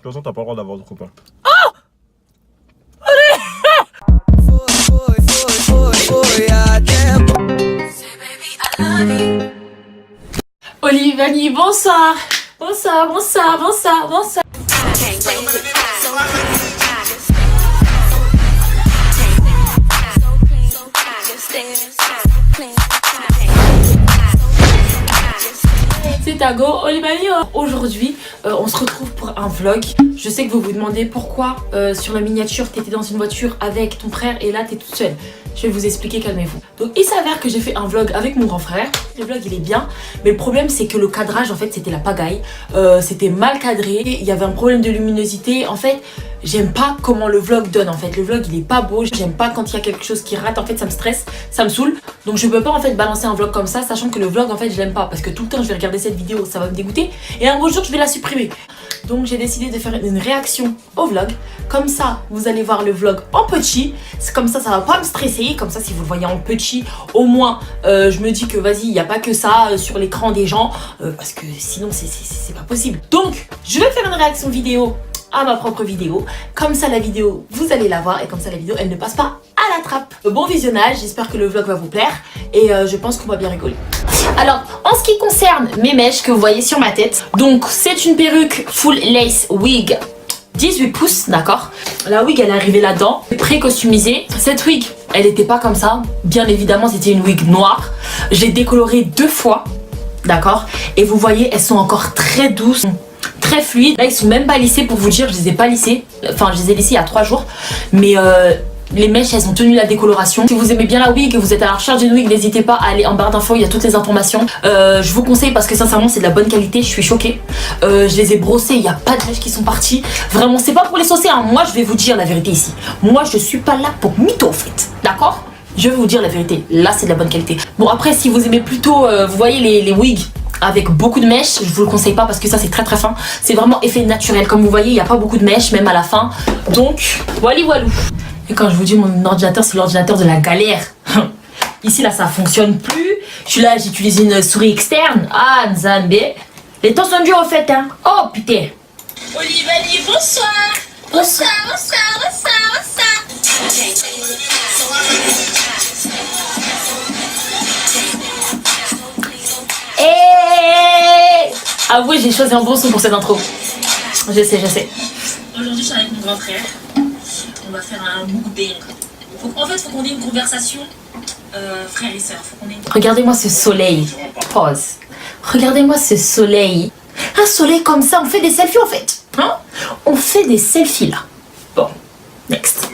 toute façon, t'as pas le droit d'avoir de copain. Olivani, bonsoir. Bonsoir, bonsoir, bonsoir, bonsoir. C'est Tago, Olivani. Aujourd'hui, on se retrouve pour un vlog. Je sais que vous vous demandez pourquoi sur la miniature, t'étais dans une voiture avec ton frère et là, t'es toute seule. Je vais vous expliquer, calmez-vous. Donc il s'avère que j'ai fait un vlog avec mon grand frère. Le vlog il est bien, mais le problème c'est que le cadrage en fait c'était la pagaille. C'était mal cadré, il y avait un problème de luminosité. En fait, j'aime pas comment le vlog donne en fait. Le vlog il est pas beau, j'aime pas quand il y a quelque chose qui rate. En fait ça me stresse, ça me saoule. Donc je peux pas en fait balancer un vlog comme ça, sachant que le vlog en fait je l'aime pas. Parce que tout le temps je vais regarder cette vidéo, ça va me dégoûter. Et un beau jour je vais la supprimer. Donc j'ai décidé de faire une réaction au vlog. Comme ça, vous allez voir le vlog en petit. C'est comme ça va pas me stresser. Comme ça, si vous le voyez en petit, au moins, je me dis que vas-y, il n'y a pas que ça sur l'écran des gens. Parce que sinon, c'est pas possible. Donc, je vais faire une réaction vidéo à ma propre vidéo. Comme ça, la vidéo, vous allez la voir. Et comme ça, la vidéo, elle ne passe pas à la trappe. Bon visionnage. J'espère que le vlog va vous plaire. Et je pense qu'on va bien rigoler. Alors, en ce qui concerne mes mèches que vous voyez sur ma tête, donc c'est une perruque full lace wig 18 pouces, d'accord. La wig elle est arrivée là-dedans, pré-customisée. Cette wig, elle n'était pas comme ça. Bien évidemment, c'était une wig noire. J'ai décoloré 2 fois, d'accord. Et vous voyez, elles sont encore très douces, très fluides. Là, ils sont même pas lissés pour vous dire, je les ai pas lissés. Enfin, je les ai lissés il y a 3 jours. Mais les mèches elles ont tenu la décoloration. Si vous aimez bien la wig et que vous êtes à la recherche d'une wig, n'hésitez pas à aller en barre d'infos, il y a toutes les informations. Je vous conseille parce que sincèrement c'est de la bonne qualité, je suis choquée. Je les ai brossées, il n'y a pas de mèches qui sont parties. Vraiment c'est pas pour les saucer, hein. Moi je vais vous dire la vérité ici. Moi je suis pas là pour mytho en fait, d'accord. Je vais vous dire la vérité, là c'est de la bonne qualité. Bon après si vous aimez plutôt, vous voyez les wigs avec beaucoup de mèches, je vous le conseille pas parce que ça c'est très très fin. C'est vraiment effet naturel, comme vous voyez il n'y a pas beaucoup de mèches même à la fin. Donc wally walou. Et quand je vous dis mon ordinateur, c'est l'ordinateur de la galère. Ici, là, ça fonctionne plus. Je suis là, j'utilise une souris externe. Ah, Nzambe. Les temps sont durs, en fait, hein. Oh, putain. Olivani, bonsoir. Bonsoir, bonsoir, bonsoir, bonsoir. Et avouez, j'ai choisi un bon son pour cette intro. Je sais, je sais. Aujourd'hui, je suis avec mon grand frère. On va faire un mukbang. En fait, faut qu'on ait une conversation frères et sœurs. Regardez-moi ce soleil. Pause. Regardez-moi ce soleil. Un soleil comme ça, on fait des selfies en fait. Hein? On fait des selfies là. Bon, next.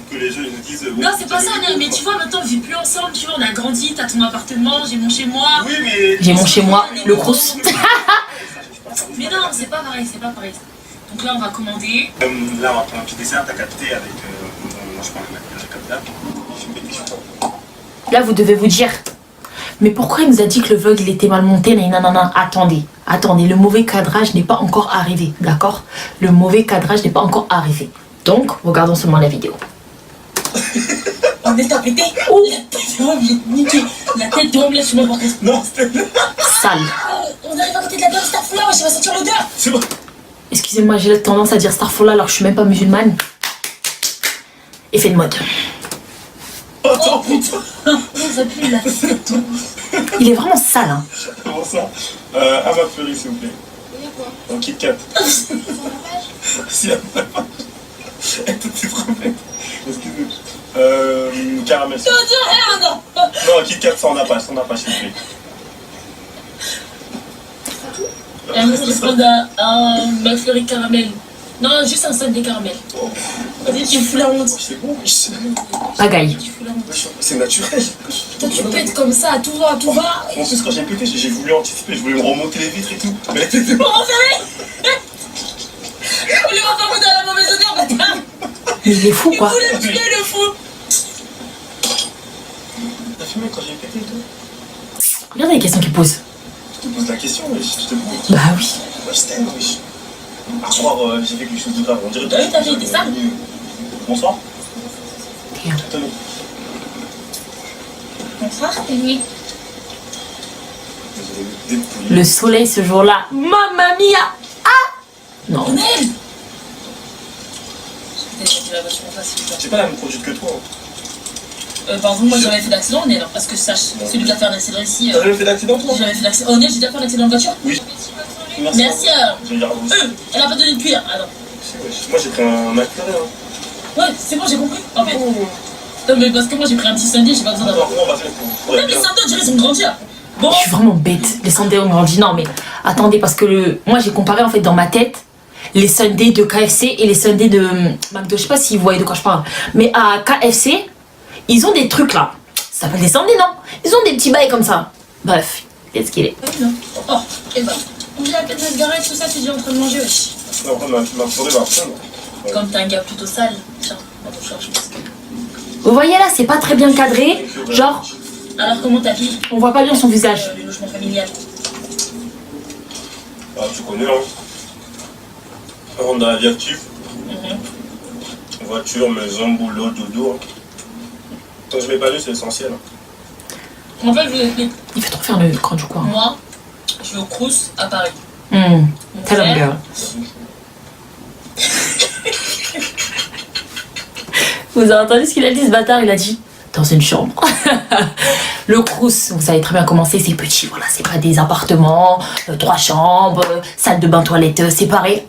Que les gens ils nous disent, non, c'est pas ça, mais tu vois, maintenant on vit plus ensemble. Tu vois, on a grandi. T'as ton appartement, j'ai mon chez moi. Oui, mais. J'ai mon chez moi, le crous. Mais non, c'est pas pareil, c'est pas pareil. Donc là, on va commander. Là, on va prendre un petit dessert, t'as capté avec. Moi, je prends le là. Là, vous devez vous dire, mais pourquoi il nous a dit que le vlog il était mal monté? Nanana. Attendez, attendez, le mauvais cadrage n'est pas encore arrivé, d'accord? Le mauvais cadrage n'est pas encore arrivé. Donc, regardons seulement la vidéo. On est tapé. Oh, la tête de omelette, niqué. La tête de omelette, je me vois. Non, c'était. Sale. On arrive à côté de la dame Starflower, je vais sentir l'odeur. C'est bon. Excusez-moi, j'ai tendance à dire Starfall alors que je suis même pas musulmane. Effet de mode. Attends, putain. Ça pue la tête. Il est vraiment sale, hein. Comment ça à ma fleurie, s'il vous plaît. Il y a quoi? En Kit Kat. Si, à ma page. Elle tout est trop bête. Excusez-moi. Caramel. Tu vas dire rien, non? Non, Kit Kat, ça on n'a pas, s'il vous plaît. Et moi, je vais prendre un McFlurry caramel. Non, juste un sundae caramel. Oh. Vas-y, tu fous la honte. C'est bon, oui. Pagaille. Tu fous la honte. C'est naturel. Toi, tu pètes comme ça, à tout va, à tout va. En plus, quand j'ai pété, j'ai voulu anticiper, je voulais me remonter les vitres et tout. Mais elle était Bon, enfermé. On lui va pas dans la mauvaise odeur, bâtard. Mais il est fou, quoi. Il voulait tuer le fou. T'as filmé quand j'ai pété et tout? Regardez les questions qu'il pose. Je te pose la question, wesh. Je te pose. Bah oui. Wesh, je t'aime, wesh. À croire, j'ai fait quelque chose de grave. On dirait T'as vu, t'as fait des sales. Bonsoir. Tiens. Tenez. Bonsoir, oui. Désolé, Le soleil ce jour-là. Mamma mia. Ah. Non. Lionel, Laissez la voiture en face, s'il vous plaît. J'ai pas la même conduite que toi. Par exemple, moi j'ai jamais fait d'accident, mais alors, parce que je sache, celui qui a fait un accident ici. T'as jamais fait d'accident, toi? J'ai jamais fait d'accident. Oh, j'ai déjà fait un accident de voiture? Oui. Merci. Je vais dire aussi. Elle a pas donné de cuir. Alors. Moi j'ai pris un McLaren. Ouais, c'est bon, j'ai compris. En fait. Non, mais parce que moi j'ai pris un petit Sunday, j'ai pas besoin d'avoir. Comment on va faire pour Même les Sunday, on dirait ils ont grandi là. Bon. Je suis vraiment bête. Les Sundays ont grandi. Non, mais attendez, parce que moi j'ai comparé en fait dans ma tête les Sundays de KFC et les Sundays de McDo. Je sais pas si vous voyez de quoi je parle. Mais à KFC, ils ont des trucs là. Ça s'appelle des Sundays, non? Ils ont des petits bails comme ça. Bref, qu'est-ce qu'il est? Oh, et bah. On dit la peine de se garer, tout ça, tu dis en train de manger, wesh. Non, après, ma soirée va prendre. Comme t'es un gars plutôt sale. Tiens, on va chercher. Vous voyez là, c'est pas très bien cadré. Genre, Alors, comment ta fille? on voit pas bien son visage. Le logement familial. Ah, tu connais, hein. On rentre dans la vie active. Voiture, maison, boulot, dodo. Quand je m'épanouis, c'est essentiel. En fait, je vous explique. Il fait trop faire le cran du coin. Moi, je vais au Crous à Paris. Tell frère- him, girl. Vous avez entendu ce qu'il a dit, ce bâtard? Il a dit dans une chambre. Le Crous, vous savez très bien comment c'est petit. Voilà, c'est pas des appartements, 3 chambres, salle de bain, toilette séparées.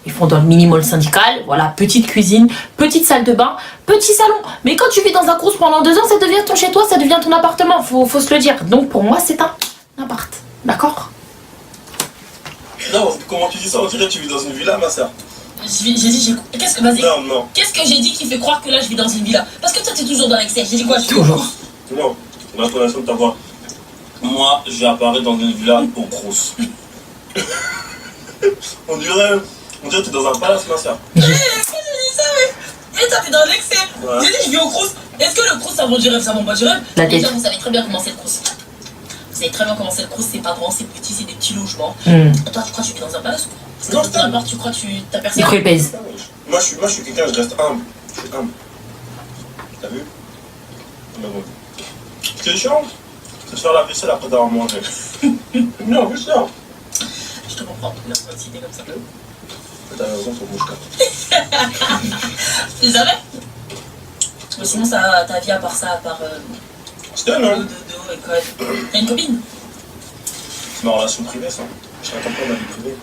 Ils font dans le mini-mall syndical. Voilà, petite cuisine, petite salle de bain, petit salon. Mais quand tu vis dans un Crous pendant 2 ans, ça devient ton chez toi, ça devient ton appartement. Faut se le dire. Donc pour moi, c'est un appart. D'accord? Non, comment tu dis ça? On dirait que tu vis dans une villa, ma soeur. J'ai dit, qu'est-ce que, vas-y. Non. Qu'est-ce que j'ai dit qui fait croire que là je vis dans une villa? Parce que toi t'es toujours dans l'excès. J'ai dit quoi? Toujours. Non, l'intonation de ta voix. Moi, je vais apparaître dans une villa au Crous. on dirait que t'es dans un palace, ma soeur. J'ai dit ça, mais toi t'es dans l'excès. Ouais. J'ai dit, je vis au Crous. Est-ce que le Crous ça vend du rêve, ça vend pas du rêve? La tête. Déjà, vous savez très bien comment c'est le Crous. Vous savez très bien comment c'est le Crous, c'est pas grand, c'est petit, c'est des petits logements. Toi, tu crois que tu vis dans un palace ou quoi? Parce Non, que peu importe, tu crois que t'as Il personne. croit qu'il pèse. Moi, je suis quelqu'un, je reste humble. Je suis humble. T'as vu? Mais bon. Ce qui est chiant, c'est de faire la vaisselle après d'avoir mangé. Non, plus ça. Je te comprends, la cité comme ça. T'as raison, faut bouger là. Tu savais? Mais sinon, ça, ta vie à part ça, à part. C'était non? Dodo, école. T'as une copine? C'est ma relation privée, ça. Je raconte pas ma vie privée.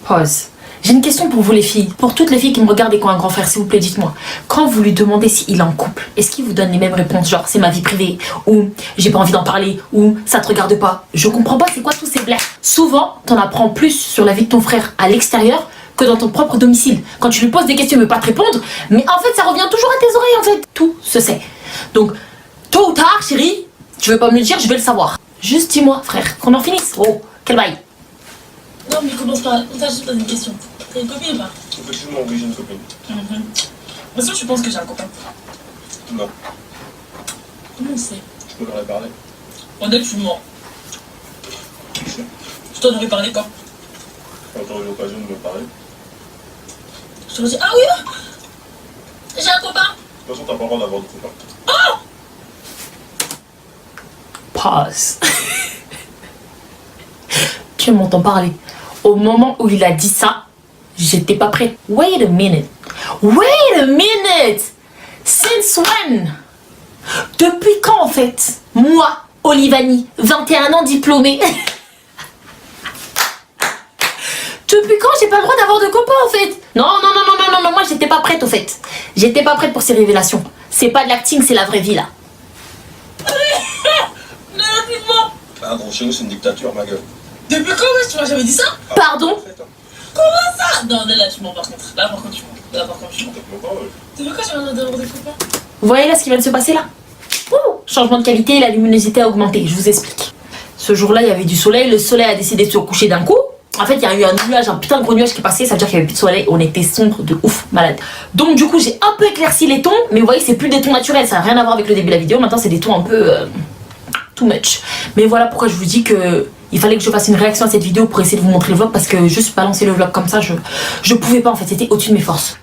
Pause. J'ai une question pour vous les filles. Pour toutes les filles qui me regardent et qui ont un grand frère, s'il vous plaît, dites-moi. Quand vous lui demandez s'il est en couple, est-ce qu'il vous donne les mêmes réponses? Genre, c'est ma vie privée, ou j'ai pas envie d'en parler, ou ça te regarde pas. Je comprends pas c'est quoi tous ces blagues. Souvent, t'en apprends plus sur la vie de ton frère à l'extérieur que dans ton propre domicile. Quand tu lui poses des questions, il veut pas te répondre, mais en fait, ça revient toujours à tes oreilles, en fait. Tout se sait. Donc, tôt ou tard, chérie, tu veux pas me le dire, je vais le savoir. Juste dis-moi, frère, qu'on en finisse. Oh, quel bail. Non, mais commence pas. On t'a juste posé une question. T'as une copine ou pas? Effectivement, oui, j'ai une copine. Est-ce que tu penses que j'ai un copain? Non, Comment on sait? je peux leur ai parlé. On est, tu mens. Je t'en aurais parlé quand? Quand t'auras eu l'occasion de me parler. Je t'aurais dit, ah oui, j'ai un copain. De toute façon, t'as pas le droit d'avoir de copain. Pause. Tu m'entends parler. Au moment où il a dit ça, j'étais pas prête. Wait a minute. Wait a minute. Since when? Depuis quand en fait? Moi, Olivani, 21 ans diplômée. Depuis quand j'ai pas le droit d'avoir de copains en fait? Non, moi j'étais pas prête au fait. J'étais pas prête pour ces révélations. C'est pas de l'acting, c'est la vraie vie là. Non, tu mens. Ah, gros, chez nous, c'est une dictature, ma gueule. Depuis quand, ouais, tu m'as jamais dit ça? Pardon? Comment ça? Non, là, tu mens par contre. Là, par contre, tu mens. Là, par contre, tu mens. Peut-être pas, ouais. Depuis quand tu m'as d'avoir des copains? Vous voyez là ce qui vient de se passer là? Ouh, changement de qualité, la luminosité a augmenté, je vous explique. Ce jour-là, il y avait du soleil, le soleil a décidé de se coucher d'un coup. En fait, il y a eu un nuage, un putain de gros nuage qui est passé, ça veut dire qu'il y avait plus de soleil, on était sombre de ouf, malade. Donc du coup, j'ai un peu éclairci les tons, mais vous voyez, c'est plus des tons naturels, ça n'a rien à voir avec le début de la vidéo, maintenant c'est des tons un peu... too much. Mais voilà pourquoi je vous dis que il fallait que je fasse une réaction à cette vidéo pour essayer de vous montrer le vlog, parce que juste balancer le vlog comme ça, je pouvais pas en fait, c'était au-dessus de mes forces.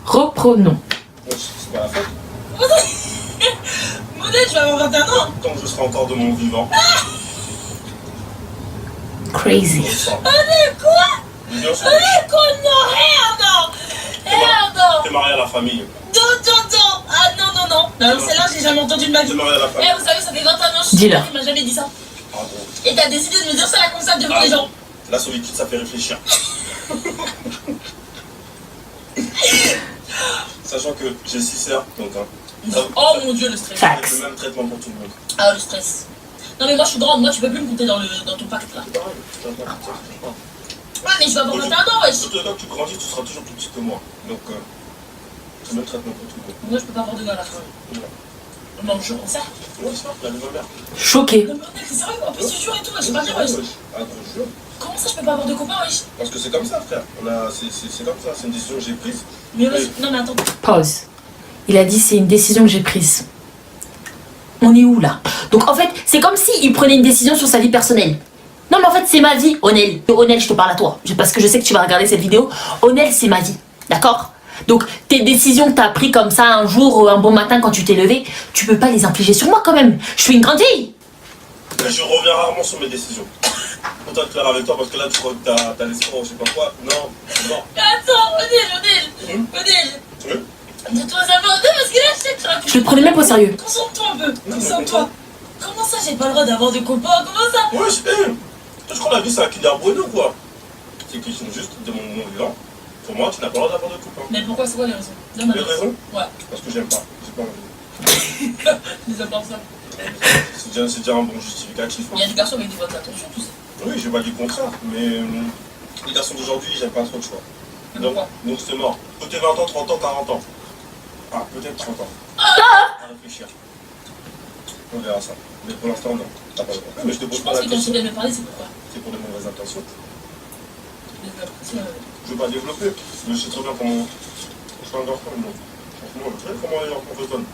Reprenons. C'est pas la fête. Modèle, tu vas avoir 21 ans. Tant que je serai encore de mon vivant. Crazy. Modèle, quoi? Bien sûr. T'es marié à la famille. Ah non, non, non. Non, celle-là, j'ai jamais entendu de ma vie. T'es marié à la famille. Eh, vous savez, ça fait 21 ans que je suis Dis-leur. il m'a jamais dit ça. Pardon. Et t'as décidé de me dire ça là comme ça devant les gens. La solitude, ça fait réfléchir. Sachant que j'ai 6 sœurs, donc Oh mon dieu, le stress. Fact. c'est le même traitement pour tout le monde. Ah, le stress. Non, mais moi, je suis grande. Moi, tu peux plus me compter dans ton pacte là. C'est pareil, tu vas pas partir, je pense. Ouais, mais je vais avoir 21 ans, wesh. Surtout quand tu grandis, tu seras toujours plus petit que moi. Donc, c'est le même traitement pour tout le monde. Moi, je peux pas avoir de gars à la fin. Non, je comme ça. Ouais, c'est ça, la même mère. Choqué. Non, mais c'est sérieux, en plus, tu jures et tout, wesh. Pas bien, wesh. Ah, gros, je jure. Comment ça, je peux pas avoir de copains, wesh? Parce que c'est comme ça, frère. C'est comme ça, c'est une décision que j'ai prise. Mais wesh, non, mais attends. Pause. Il a dit c'est une décision que j'ai prise. On est où là? Donc en fait, c'est comme s'il prenait une décision sur sa vie personnelle. Non mais en fait, c'est ma vie, Onel. Onel, je te parle à toi. Parce que je sais que tu vas regarder cette vidéo. Onel, c'est ma vie. D'accord? Donc tes décisions que tu as prises comme ça un jour, un bon matin quand tu t'es levé, tu peux pas les infliger sur moi quand même. Je suis une grande fille. Mais je reviens rarement sur mes décisions. Pour être clair avec toi, parce que là, tu crois que t'as l'espoir ou je sais pas quoi. Non, non. Attends, Onel. Oui. De toi, ça va, parce que là, je sais que tu racontes. Je le prenais même pas au sérieux. Concentre-toi un peu. Concentre-toi. Comment ça, j'ai pas le droit d'avoir de copains? Comment ça? Ouais, je crois que la vie, c'est un Kinder Bueno, quoi. C'est une question juste de mon vivant. Pour moi, tu n'as pas le droit d'avoir de copains. Mais pourquoi, c'est quoi les raisons? Donne-moi Les raisons? Ouais. Parce que j'aime pas. J'ai pas envie. Les apports ça. C'est déjà un bon justificatif. Il y a des garçons avec des bonnes intentions, tout ça. Oui, j'ai pas dit le contraire, mais les garçons d'aujourd'hui, j'aime pas trop le choix. Mais pourquoi? Donc c'est mort. Côté 20 ans, 30 ans, 40 ans. Ah, peut-être 30 ans. À réfléchir. On verra ça. Mais pour l'instant, non. T'as pas le droit. Mais je te pose Je pas pense la que quand tu question. viens de me parler, c'est pourquoi. C'est pour de mauvaises intentions. C'est, Je veux pas développer. Mais je sais très bien comment. Je suis un garçon, moi. Franchement, je sais comment les enfants raisonnent.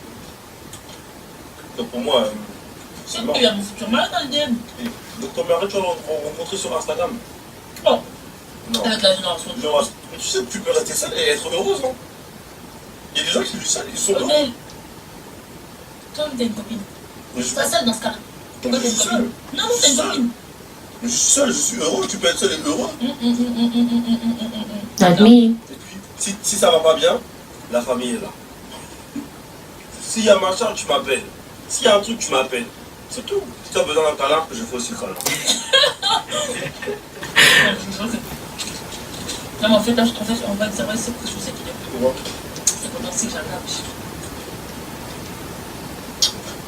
Donc pour moi, c'est mort. Il y a mon futur mari dans le DM. Et donc ton mari, tu vas le rencontrer sur Instagram. Oh, Non. avec la génération. Genre, mais tu sais que tu peux rester seule et être heureuse, non? Il y a des gens qui vivent seuls, ils sont heureux. Honnête. Toi, t'as une copine. Mais je suis Sois seule dans ce cas-là. Pourquoi t'as une seul. copine? Non, non, t'as une copine. Mais je suis seul, je suis heureux, tu peux être seul et heureux. Not me. Et puis, si ça va pas bien, la famille est là. S'il y a machin, tu m'appelles. S'il y a un truc, tu m'appelles. C'est tout. Si tu as besoin d'un câlin, je fais aussi le câlin. Non, mais en fait, là, on va dire, c'est que je sais qu'il est. Tu vois? C'est pendant que j'arrive.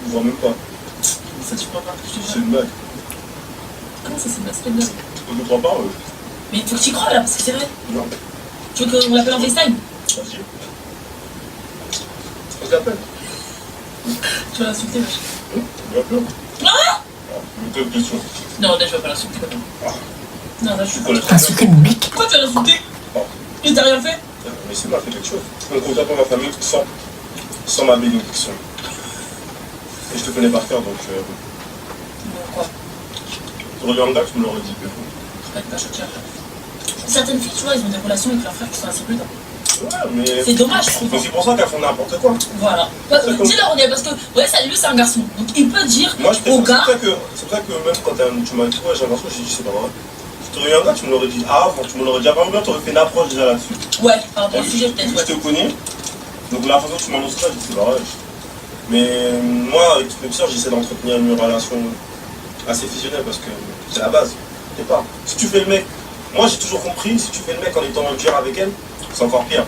Je vois même pas. Ça, tu crois pas? Je te C'est jure. une blague. Comment ça, c'est une blague? Je ne crois pas, Mais il faut que tu y crois là, parce que c'est vrai. Non. Tu veux qu'on l'appelle en FaceTime? Vas-y. On t'appelle. Tu vas l'insulter, wesh. Bien sûr. Ah! Quelle question? Non, là, je vais pas l'insulter quand même. Ah. Non, là, je suis pas. Connais- Insulter mon mec. Pourquoi tu vas l'insulter? Oh. Il t'a rien fait? Mais c'est m'a fait quelque chose. Donc on pour ma famille sans ma bénédiction. Et je te connais par cœur, donc Quoi? tu aurais eu un gars, tu me l'aurais dit. Je vais pas choquer après. Certaines filles, tu vois, ils ont des relations avec leurs frères qui sont assez prudents. Ouais, mais C'est dommage, je trouve. mais c'est pour ça qu'elles font n'importe quoi. Voilà. C'est comme- Dis-leur, parce que, ouais, ça, lui, c'est un garçon. Donc, il peut dire Moi, je au préfère. gars. C'est pour ça que même quand tu m'as dit, ouais, j'ai un garçon, j'ai dit, c'est pas vrai. Si tu aurais eu un gars, tu me l'aurais dit avant, tu me l'aurais dit avant, tu aurais fait une approche déjà là-dessus. Ouais, par rapport au sujet, peut-être, Je ouais. te connais, donc la façon dont tu m'annonces ça, je dis, c'est vrai. Mais moi, avec mes soeurs, j'essaie d'entretenir une relation assez fusionnelle parce que c'est la base. Je sais pas. Si tu fais le mec, moi j'ai toujours compris, si tu fais le mec en étant dur avec elle, c'est encore pire.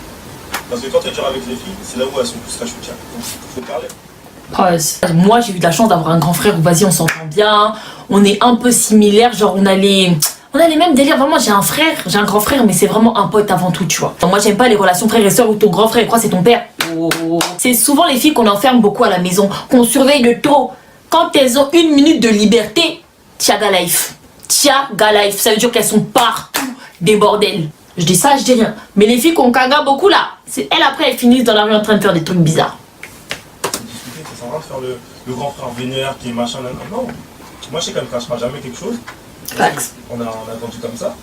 Parce que quand tu es dur avec les filles, c'est là où elles sont plus cachoutières. Donc faut parler. Pause. Moi, j'ai eu de la chance d'avoir un grand frère où, vas-y, on s'entend bien, on est un peu similaires, genre on a les mêmes délires. Vraiment, j'ai un grand frère, mais c'est vraiment un pote avant tout, tu vois. Moi, j'aime pas les relations frères et sœurs où ton grand frère, quoi, c'est ton père. Oh. C'est souvent les filles qu'on enferme beaucoup à la maison, qu'on surveille de trop. Quand elles ont une minute de liberté, Tiaga life. Tiaga life, ça veut dire qu'elles sont partout des bordels. Je dis ça, je dis rien. Mais les filles qu'on caga beaucoup là, c'est elles après, elles finissent dans la rue en train de faire des trucs bizarres. Discuter, c'est en train de faire le grand frère vénère qui est machin, nan, nan. Non. Moi, je sais qu'elle ne cachera jamais quelque chose. Facts. On a attendu comme ça.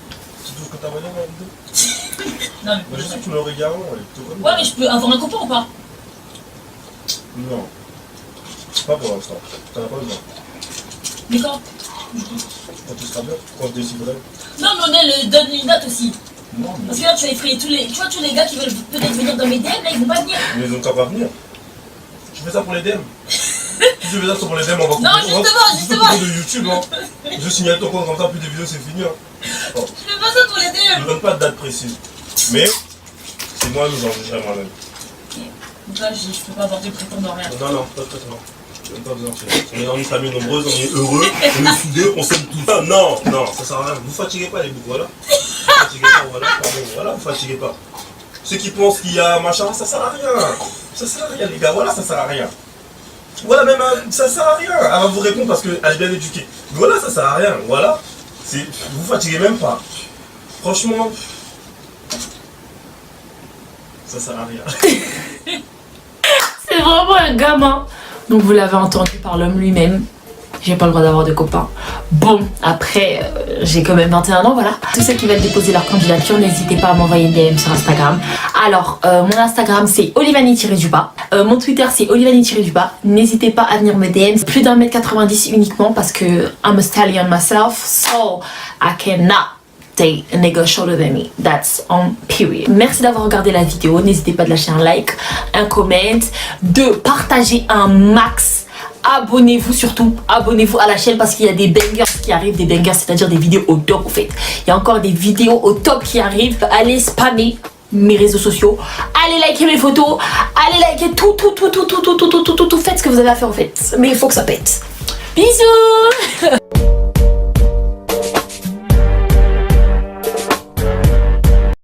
C'est tout ce que t'as voyé dans la vidéo. Non, Mais je sais que tu me l'aurais dit avant, elle est plutôt connue. ouais, mais je peux avoir un copain ou pas? Non. Pas pour l'instant. T'en as pas besoin. Mais quand? Quand tu seras bien, quand je déciderai. Non, mais on donne une date aussi. Non, Parce que là, tu as effrayé tous les... Tu vois, tous les gars qui veulent peut-être venir dans mes DM, là, ils vont pas venir. mais ils ont qu'à pas venir. Je fais ça pour les DM. Si je fais ça pour les DM, on va couper. Non, justement. De YouTube, hein. Je signale ton compte comme ça, plus de vidéos, c'est fini. Hein. Oh. Je fais pas ça pour les Je DM. ne donne pas de date précise. Mais, c'est moi qui j'enregistrerai moi-même. Donc là, je peux pas avoir de prétendant rien. Non, pas de traitement. Même pas besoin. On est dans une famille nombreuse, on est heureux, on est soudés, on s'aime tout ça. Non, ça sert à rien. Vous fatiguez pas les boucs, voilà. Vous fatiguez pas, voilà. Pardon, voilà, vous fatiguez pas. Ceux qui pensent qu'il y a machin, ça sert à rien. Ça sert à rien, les gars, voilà, ça sert à rien. Voilà, même, ça sert à rien. Elle va vous répondre parce qu'elle est bien éduquée. Voilà, ça sert à rien, voilà. Vous fatiguez même pas. Franchement, ça sert à rien. C'est vraiment un gamin. Donc vous l'avez entendu par l'homme lui-même. J'ai pas le droit d'avoir de copains. Bon, après, j'ai quand même 21 ans, voilà. Tous ceux qui veulent déposer leur candidature, n'hésitez pas à m'envoyer une DM sur Instagram. Alors, mon Instagram, c'est olivani-du-bas. Mon Twitter, c'est olivani-du-bas. N'hésitez pas à venir me DM. Plus d'1m90 uniquement parce que I'm a stallion myself, so I cannot date a nigga shorter than me. That's on period. Merci d'avoir regardé la vidéo. N'hésitez pas de lâcher un like, un comment, de partager un max. Abonnez-vous surtout, abonnez-vous à la chaîne parce qu'il y a des bangers qui arrivent, des bangers c'est-à-dire des vidéos au top en fait. Il y a encore des vidéos au top qui arrivent. Allez spammer mes réseaux sociaux, allez liker mes photos, allez liker tout, faites ce que vous avez à faire en fait. Mais il faut que ça pète. Bisous.